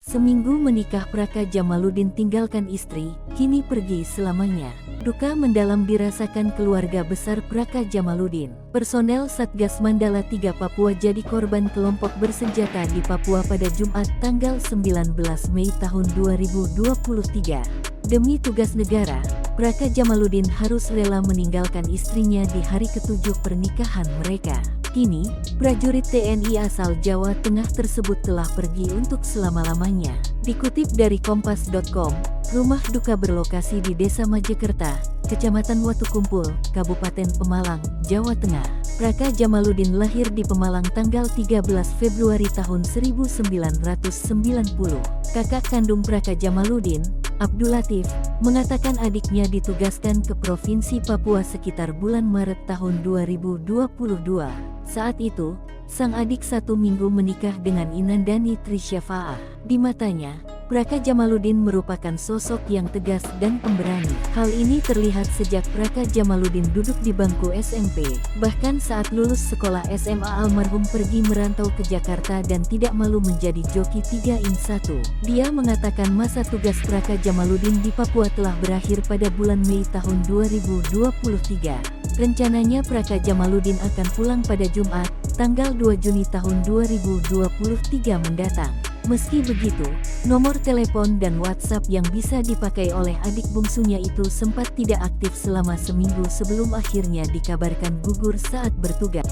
Seminggu menikah Praka Jamaluddin tinggalkan istri, kini pergi selamanya. Duka mendalam dirasakan keluarga besar Praka Jamaluddin. Personel Satgas Mandala 3 Papua jadi korban kelompok bersenjata di Papua pada Jumat tanggal 19 Mei tahun 2023. Demi tugas negara, Praka Jamaluddin harus rela meninggalkan istrinya di hari ke-7 pernikahan mereka. Kini, prajurit TNI asal Jawa Tengah tersebut telah pergi untuk selama-lamanya. Dikutip dari Kompas.com, rumah duka berlokasi di Desa Majekerta, Kecamatan Watukumpul, Kabupaten Pemalang, Jawa Tengah. Praka Jamaluddin lahir di Pemalang tanggal 13 Februari tahun 1990. Kakak kandung Praka Jamaluddin, Abdul Latif, mengatakan adiknya ditugaskan ke Provinsi Papua sekitar bulan Maret tahun 2022. Saat itu, sang adik 1 minggu menikah dengan Inandani Trisyafaah. Di matanya, Praka Jamaluddin merupakan sosok yang tegas dan pemberani. Hal ini terlihat sejak Praka Jamaluddin duduk di bangku SMP. Bahkan saat lulus sekolah SMA almarhum pergi merantau ke Jakarta dan tidak malu menjadi joki 3in1. Dia mengatakan masa tugas Praka Jamaluddin di Papua telah berakhir pada bulan Mei tahun 2023. Rencananya Praka Jamaluddin akan pulang pada Jumat, tanggal 2 Juni tahun 2023 mendatang. Meski begitu, nomor telepon dan WhatsApp yang bisa dipakai oleh adik bungsunya itu sempat tidak aktif selama seminggu sebelum akhirnya dikabarkan gugur saat bertugas.